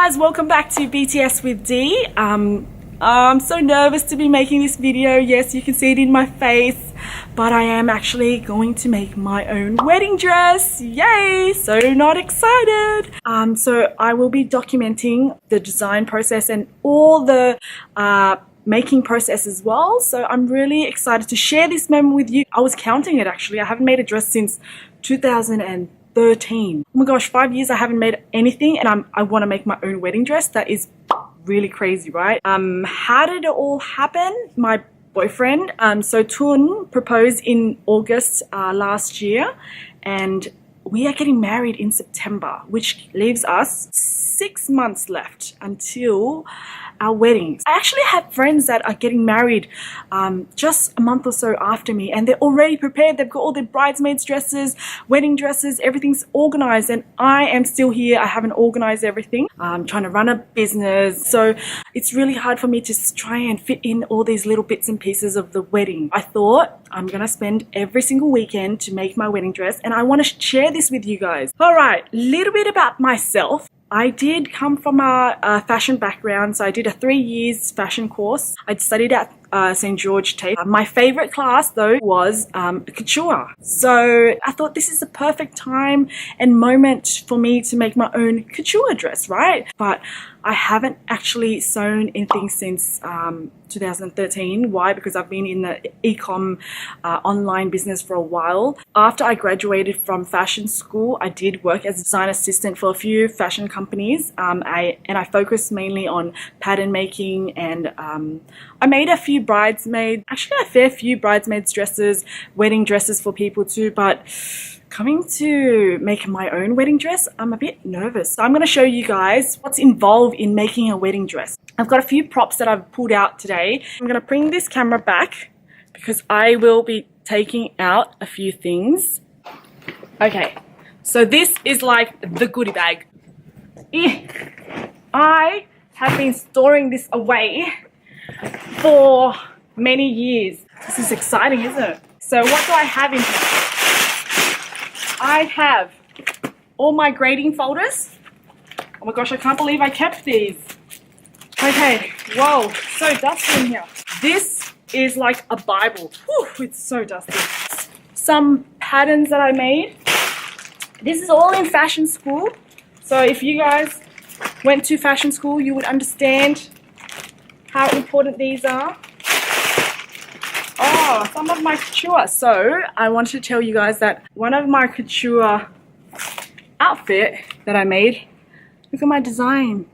guys, welcome back to BTS with D. I'm so nervous to be making this video. Yes, you can see it in my face, but I am actually going to make my own wedding dress. Yay! So not excited. So I will be documenting the design process and all the making process as well. So I'm really excited to share this moment with you. I was counting it actually. I haven't made a dress since 2013. Oh my gosh, 5 years I haven't made anything, and I want to make my own wedding dress. That is really crazy, right? How did it all happen? My boyfriend, so Tun, proposed in August last year, and we are getting married in September, which leaves us 6 months left until our weddings. I actually have friends that are getting married just a month or so after me, and they're already prepared. They've got all their bridesmaids dresses, wedding dresses, everything's organized, and I am still here. I haven't organized everything. I'm trying to run a business, so it's really hard for me to try and fit in all these little bits and pieces of the wedding. I thought I'm gonna spend every single weekend to make my wedding dress, and I want to share this with you guys. All right, a little bit about myself. I did come from a fashion background, so I did a 3 years fashion course. I studied at St. George Tate. My favorite class though was couture. So I thought this is the perfect time and moment for me to make my own couture dress, right? But I haven't actually sewn anything since 2013. Why? Because I've been in the e-com online business for a while. After I graduated from fashion school, I did work as a design assistant for a few fashion companies. I focused mainly on pattern making, and I made a few bridesmaids, actually a fair few bridesmaids dresses, wedding dresses for people too, but coming to make my own wedding dress, I'm a bit nervous. So I'm going to show you guys what's involved in making a wedding dress. I've got a few props that I've pulled out today. I'm going to bring this camera back because I will be taking out a few things. Okay, so this is like the goodie bag. I have been storing this away for many years. This is exciting, isn't it? So what do I have in here? I have all my grading folders. Oh my gosh, I can't believe I kept these. Okay, whoa, so dusty in here. This is like a Bible. Whew, it's so dusty. Some patterns that I made. This is all in fashion school. So if you guys went to fashion school, you would understand how important these are. Oh, some of my couture. So I wanted to tell you guys that one of my couture outfit that I made, look at my design.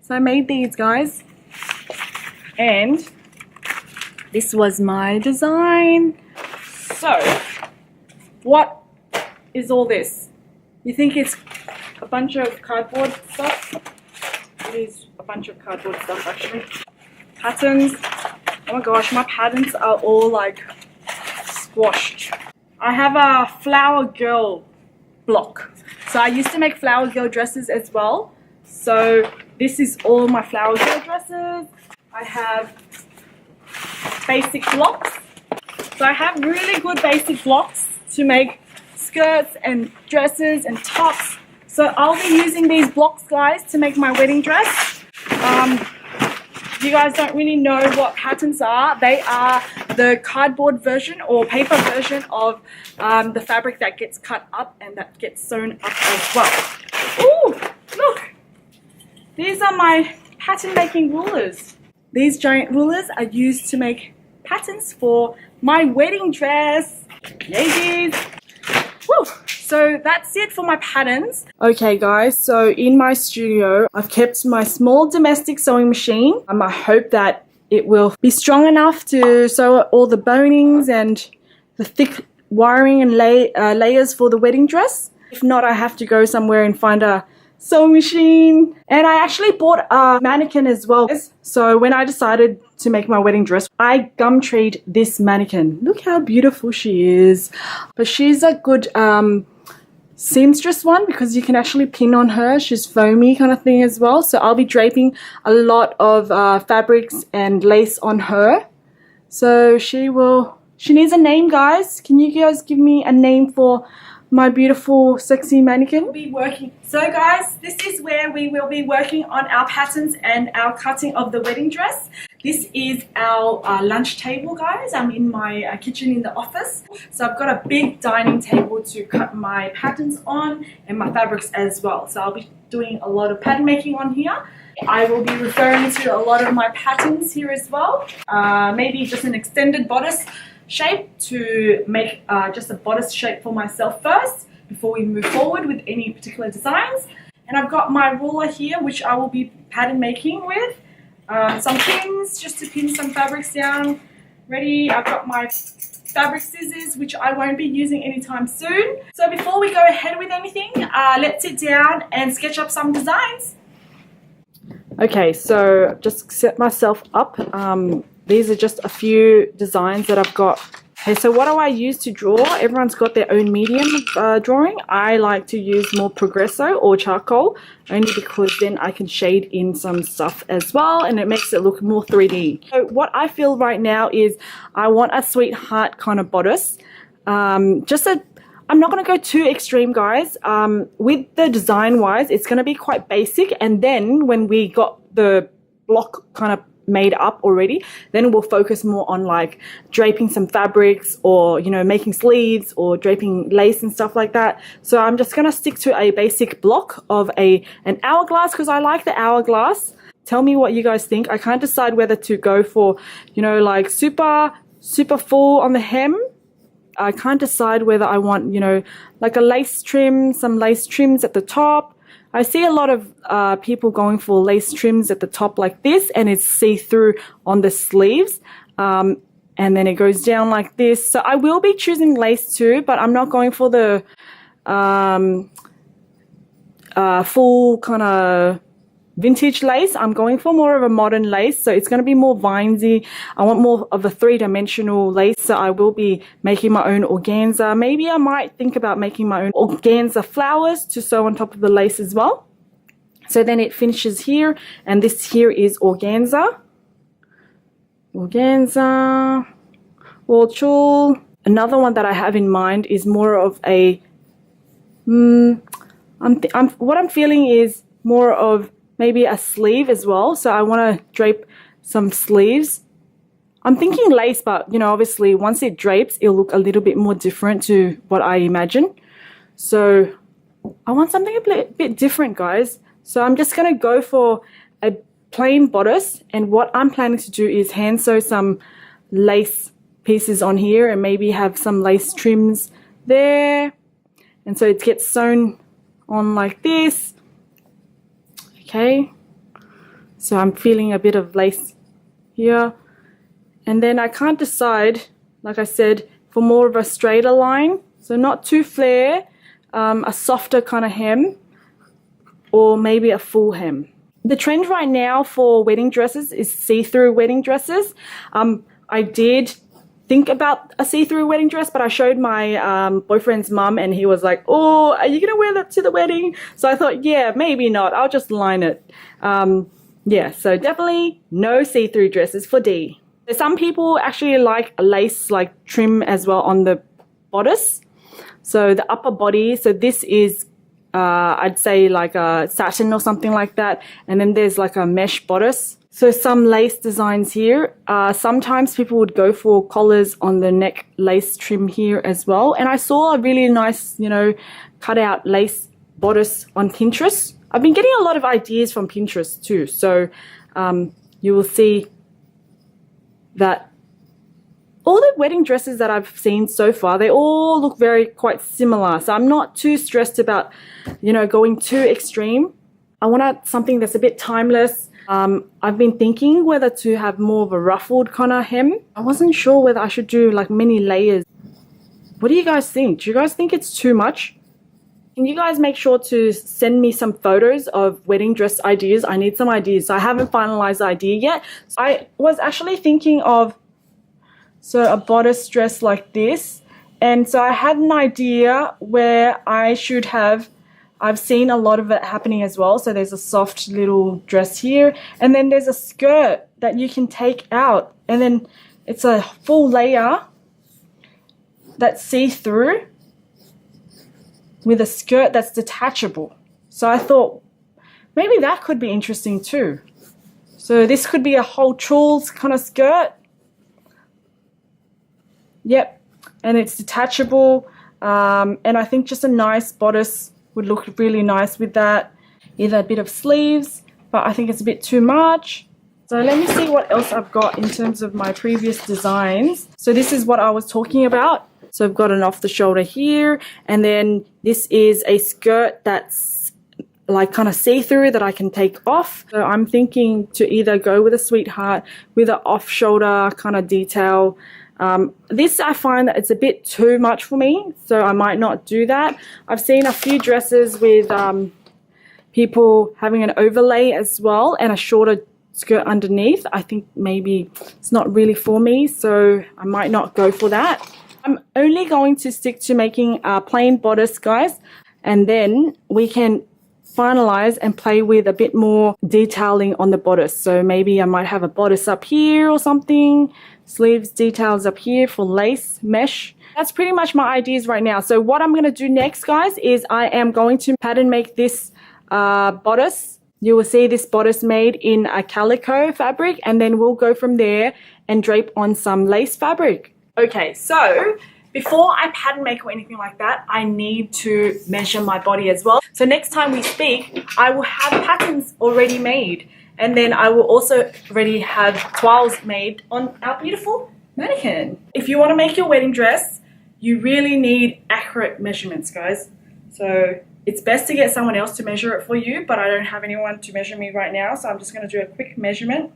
So I made these, guys, and this was my design. So what is all this? You think it's a bunch of cardboard stuff? It is a bunch of cardboard stuff actually. Patterns. Oh my gosh, my patterns are all like squashed. I have a flower girl block. So I used to make flower girl dresses as well. So this is all my flower girl dresses. I have basic blocks. So I have really good basic blocks to make skirts and dresses and tops. So I'll be using these blocks, guys, to make my wedding dress. You guys don't really know what patterns are. They are the cardboard version or paper version of the fabric that gets cut up and that gets sewn up as well. Ooh, look! These are my pattern making rulers. These giant rulers are used to make patterns for my wedding dress. Yay! Woo! So that's it for my patterns. Okay guys, so in my studio, I've kept my small domestic sewing machine. I hope that it will be strong enough to sew all the bonings and the thick wiring and layers for the wedding dress. If not, I have to go somewhere and find a sewing machine. And I actually bought a mannequin as well. So when I decided to make my wedding dress, I gumtreed this mannequin. Look how beautiful she is. But she's a good seamstress one because you can actually pin on her. She's foamy kind of thing as well. So I'll be draping a lot of fabrics and lace on her. So she needs a name, guys. Can you guys give me a name for my beautiful sexy mannequin. We'll be working. So guys, this is where we will be working on our patterns and our cutting of the wedding dress. This is our lunch table, guys. I'm in my kitchen in the office. So I've got a big dining table to cut my patterns on and my fabrics as well. So I'll be doing a lot of pattern making on here. I will be referring to a lot of my patterns here as well. Maybe just an extended bodice shape to make just a bodice shape for myself first before we move forward with any particular designs. And I've got my ruler here, which I will be pattern making with. Some pins just to pin some fabrics down. Ready. I've got my fabric scissors, which I won't be using anytime soon. So before we go ahead with anything, let's sit down and sketch up some designs. Okay, so just set myself up. These are just a few designs that I've got. Okay, so what do I use to draw? Everyone's got their own medium drawing. I like to use more Progresso or charcoal, only because then I can shade in some stuff as well, and it makes it look more 3D. So what I feel right now is I want a sweetheart kind of bodice. I'm not going to go too extreme, guys. With the design wise, it's going to be quite basic, and then when we got the block kind of made up already, then we'll focus more on like draping some fabrics, or you know, making sleeves or draping lace and stuff like that. So I'm just going to stick to a basic block of an hourglass, because I like the hourglass. Tell me what you guys think. I can't decide whether to go for, you know, like super full on the hem. I can't decide whether I want, you know, like a lace trim, some lace trims at the top. I see a lot of people going for lace trims at the top like this, and it's see-through on the sleeves. And then it goes down like this. So I will be choosing lace too, but I'm not going for the full kind of vintage lace. I'm going for more of a modern lace, so it's going to be more vinesy. I want more of a three-dimensional lace, so I will be making my own organza. Maybe I might think about making my own organza flowers to sew on top of the lace as well. So then it finishes here, and this here is organza. Organza, wall tulle. Another one that I have in mind is more of a what I'm feeling is more of maybe a sleeve as well. So I want to drape some sleeves. I'm thinking lace, but you know, obviously once it drapes, it'll look a little bit more different to what I imagine. So I want something a bit different, guys. So I'm just going to go for a plain bodice, and what I'm planning to do is hand sew some lace pieces on here and maybe have some lace trims there. And so it gets sewn on like this. Okay, so I'm feeling a bit of lace here, and then I can't decide, like I said, for more of a straighter line, so not too flare, a softer kind of hem, or maybe a full hem. The trend right now for wedding dresses is see-through wedding dresses. I did think about a see-through wedding dress, but I showed my boyfriend's mum, and he was like, oh, are you gonna wear that to the wedding? So I thought, yeah, maybe not, I'll just line it. Yeah, so definitely no see-through dresses for Dee. Some people actually like a lace like trim as well on the bodice, so the upper body. So this is I'd say like a satin or something like that, and then there's like a mesh bodice. So some lace designs here. Sometimes people would go for collars on the neck lace trim here as well. And I saw a really nice, you know, cut out lace bodice on Pinterest. I've been getting a lot of ideas from Pinterest too. So you will see that all the wedding dresses that I've seen so far, they all look quite similar. So I'm not too stressed about, you know, going too extreme. I want something that's a bit timeless. I've been thinking whether to have more of a ruffled kind of hem. I wasn't sure whether I should do like many layers. What do you guys think? Do you guys think it's too much? Can you guys make sure to send me some photos of wedding dress ideas? I need some ideas. So I haven't finalized the idea yet. I was actually thinking of a bodice dress like this. And so I had an idea where I should have, I've seen a lot of it happening as well. So there's a soft little dress here, and then there's a skirt that you can take out, and then it's a full layer that's see-through. with a skirt that's detachable. So I thought maybe that could be interesting too. So this could be a whole chul's kind of skirt. Yep, and it's detachable. And I think just a nice bodice would look really nice with that. Either a bit of sleeves, but I think it's a bit too much. So let me see what else I've got in terms of my previous designs. So this is what I was talking about. So I've got an off the shoulder here, and then this is a skirt that's like kind of see-through that I can take off. So I'm thinking to either go with a sweetheart with an off shoulder kind of detail. This I find that it's a bit too much for me, so I might not do that. I've seen a few dresses with people having an overlay as well and a shorter skirt underneath. I think maybe it's not really for me, so I might not go for that. I'm only going to stick to making a plain bodice, guys, and then we can finalize and play with a bit more detailing on the bodice. So maybe I might have a bodice up here or something, sleeves details up here for lace mesh. That's pretty much my ideas right now. So what I'm going to do next, guys, is I am going to pattern make this bodice. You will see this bodice made in a calico fabric, and then we'll go from there and drape on some lace fabric. Okay, so before I pattern make or anything like that, I need to measure my body as well. So next time we speak, I will have patterns already made, and then I will also already have toiles made on our beautiful mannequin. If you want to make your wedding dress, you really need accurate measurements, guys. So it's best to get someone else to measure it for you, but I don't have anyone to measure me right now, so I'm just going to do a quick measurement.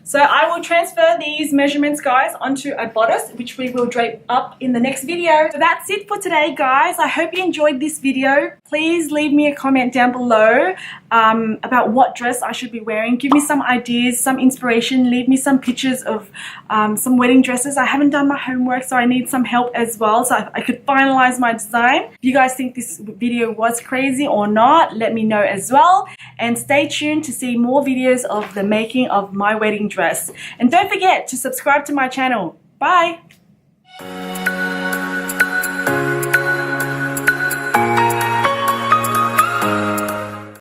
So I will transfer these measurements, guys, onto a bodice, which we will drape up in the next video. So that's it for today, guys. I hope you enjoyed this video. Please leave me a comment down below about what dress I should be wearing. Give me some ideas, some inspiration. Leave me some pictures of some wedding dresses. I haven't done my homework, so I need some help as well, so I could finalize my design. If you guys think this video was crazy or not, let me know as well. And stay tuned to see more videos of the making of my wedding dress. And don't forget to subscribe to my channel. Bye!